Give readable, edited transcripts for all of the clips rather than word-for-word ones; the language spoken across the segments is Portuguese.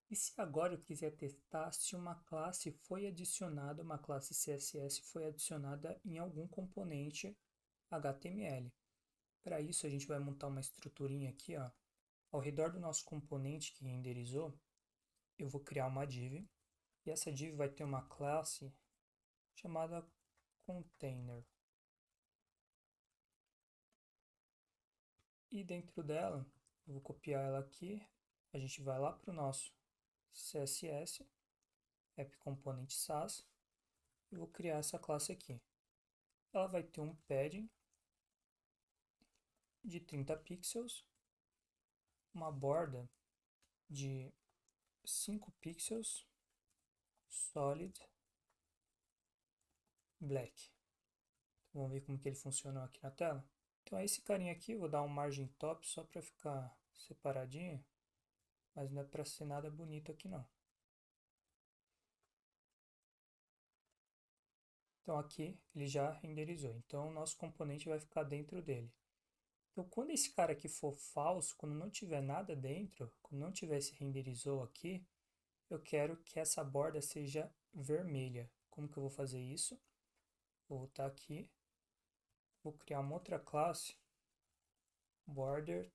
E se agora eu quiser testar se uma classe foi adicionada, uma classe CSS foi adicionada em algum componente HTML? Para isso, a gente vai montar uma estruturinha aqui, ó. Ao redor do nosso componente que renderizou, eu vou criar uma div, e essa div vai ter uma classe chamada container. E dentro dela, eu vou copiar ela aqui, a gente vai lá para o nosso CSS, App Component SAS, e vou criar essa classe aqui. Ela vai ter um padding de 30 pixels, uma borda de 5 pixels, solid, black. Então, vamos ver como que ele funcionou aqui na tela. Então é esse carinha aqui, vou dar um margin top só para ficar separadinho, mas não é para ser nada bonito aqui não. Então aqui ele já renderizou, então o nosso componente vai ficar dentro dele. Então quando esse cara aqui for falso, quando não tiver nada dentro, quando não tiver esse renderizou aqui, eu quero que essa borda seja vermelha. Como que eu vou fazer isso? Vou voltar aqui, vou criar uma outra classe, border-red.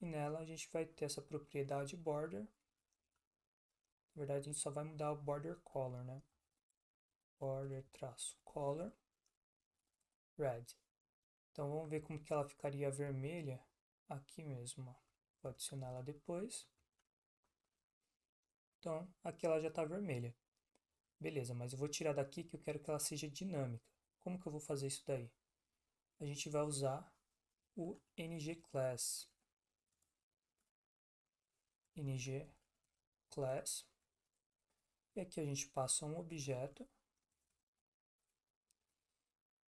E nela a gente vai ter essa propriedade border. Na verdade a gente só vai mudar o border color, né? Border-color red. Então vamos ver como que ela ficaria vermelha aqui mesmo, ó. Vou adicionar ela depois. Então aqui ela já está vermelha. Beleza, mas eu vou tirar daqui que eu quero que ela seja dinâmica. Como que eu vou fazer isso daí? A gente vai usar o ngClass. ngClass. E aqui a gente passa um objeto.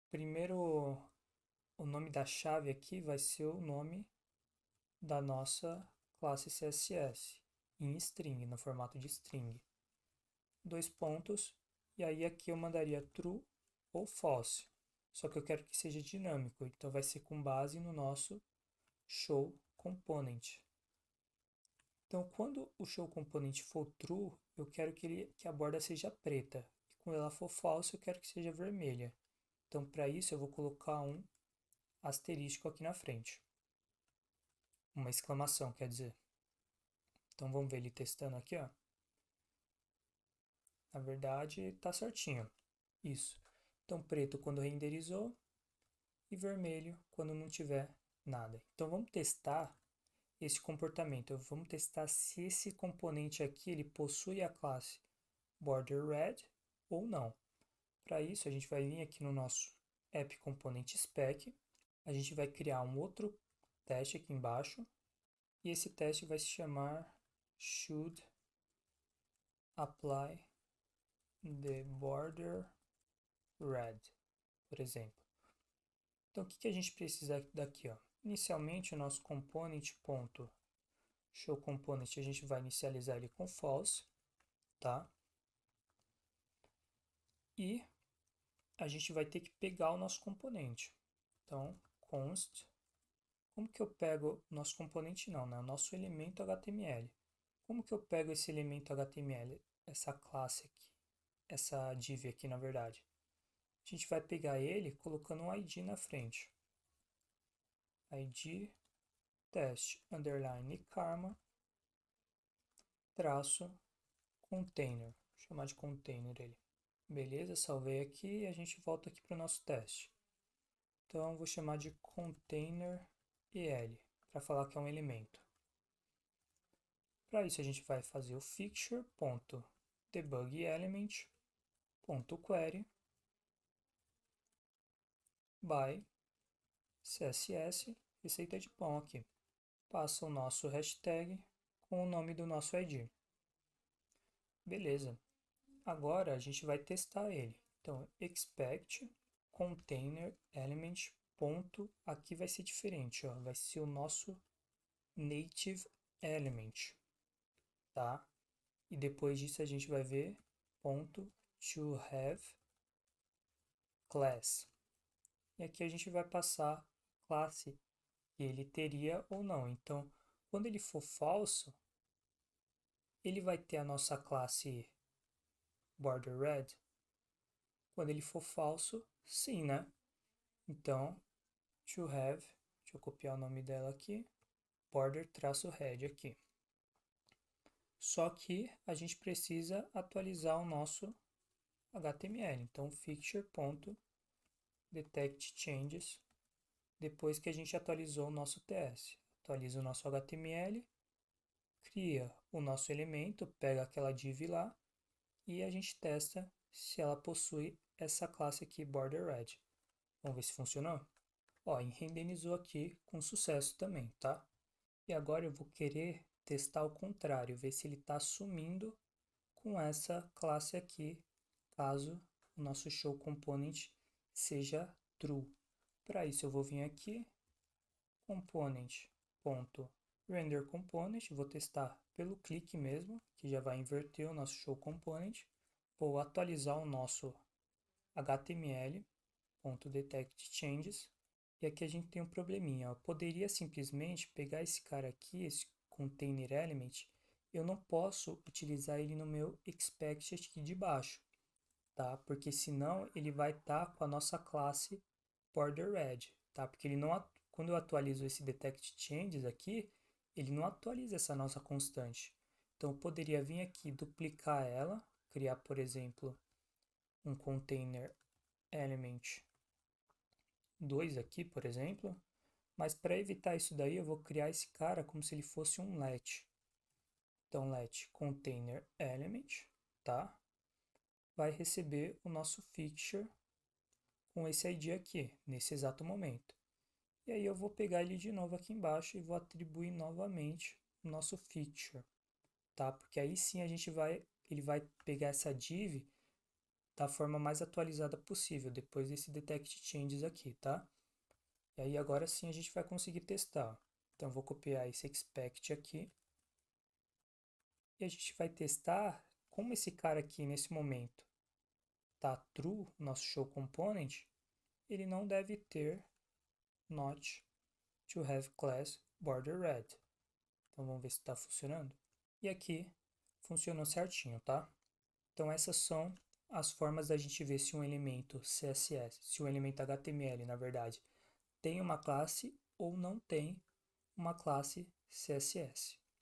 Primeiro, o nome da chave aqui vai ser o nome da nossa classe CSS, em string, no formato de string. 2 pontos, e aí aqui eu mandaria true ou false. Só que eu quero que seja dinâmico, então vai ser com base no nosso show component. Então, quando o show component for true, eu quero que a borda seja preta. E quando ela for false, eu quero que seja vermelha. Então, para isso, eu vou colocar um asterisco aqui na frente. Uma exclamação, quer dizer. Então, vamos ver ele testando aqui, ó. Na verdade, está certinho. Isso. Então, preto quando renderizou e vermelho quando não tiver nada. Então, vamos testar esse comportamento. Vamos testar se esse componente aqui ele possui a classe border-red ou não. Para isso, a gente vai vir aqui no nosso app component spec, a gente vai criar um outro teste aqui embaixo, e esse teste vai se chamar should apply the border red, por exemplo. Então, o que a gente precisa daqui? Ó? Inicialmente, o nosso component.showComponent, a gente vai inicializar ele com false, tá? E a gente vai ter que pegar o nosso componente. Então, const, como que eu pego nosso componente não, né? O nosso elemento HTML. Como que eu pego esse elemento HTML, essa classe aqui, essa div aqui, na verdade? A gente vai pegar ele colocando um ID na frente. ID test underline karma traço container. Vou chamar de container ele. Beleza, salvei aqui e a gente volta aqui para o nosso teste. Então, vou chamar de container EL, para falar que é um elemento. Para isso, a gente vai fazer o fixture.debugelement.query by CSS, receita de pão aqui. Passa o nosso hashtag com o nome do nosso ID. Beleza. Agora a gente vai testar ele. Então, expect container element ponto, aqui vai ser diferente, ó, vai ser o nosso native element, tá? E depois disso a gente vai ver ponto to have class. E aqui a gente vai passar classe que ele teria ou não. Então, Quando ele for falso, ele vai ter a nossa classe border red. Quando ele for falso, sim, né? Então, to have, deixa eu copiar o nome dela aqui, border-red aqui. Só que a gente precisa atualizar o nosso HTML. Então, fixture.detectChanges, depois que a gente atualizou o nosso TS. Atualiza o nosso HTML, cria o nosso elemento, pega aquela div lá e a gente testa se ela possui essa classe aqui, border-red. Vamos ver se funcionou? Ó, renderizou aqui com sucesso também, tá? E agora eu vou querer testar o contrário, ver se ele está sumindo com essa classe aqui, caso o nosso show component seja true. Para isso eu vou vir aqui, component.renderComponent, vou testar pelo clique mesmo, que já vai inverter o nosso show component. Vou atualizar o nosso HTML.detectChanges. E aqui a gente tem um probleminha. Eu poderia simplesmente pegar esse cara aqui, esse container element, eu não posso utilizar ele no meu expect aqui de baixo, tá? Porque senão ele vai estar com a nossa classe border-red, tá? Porque ele não, quando eu atualizo esse detect changes aqui, ele não atualiza essa nossa constante. Então eu poderia vir aqui duplicar ela, criar, por exemplo, um container element 2 aqui, por exemplo, mas para evitar isso daí, eu vou criar esse cara como se ele fosse um let. Então, let container element, tá? Vai receber o nosso fixture com esse ID aqui, nesse exato momento. E aí eu vou pegar ele de novo aqui embaixo e vou atribuir novamente o nosso fixture, tá? Porque aí sim ele vai pegar essa div da forma mais atualizada possível, depois desse detect changes aqui, tá? E aí agora sim a gente vai conseguir testar. Então eu vou copiar esse expect aqui. E a gente vai testar como esse cara aqui nesse momento tá true, nosso show component, ele não deve ter not to have class border red. Então vamos ver se está funcionando. E aqui funcionou certinho, tá? Então essas são as formas da gente ver se um elemento CSS, se um elemento HTML, na verdade, tem uma classe ou não tem uma classe CSS.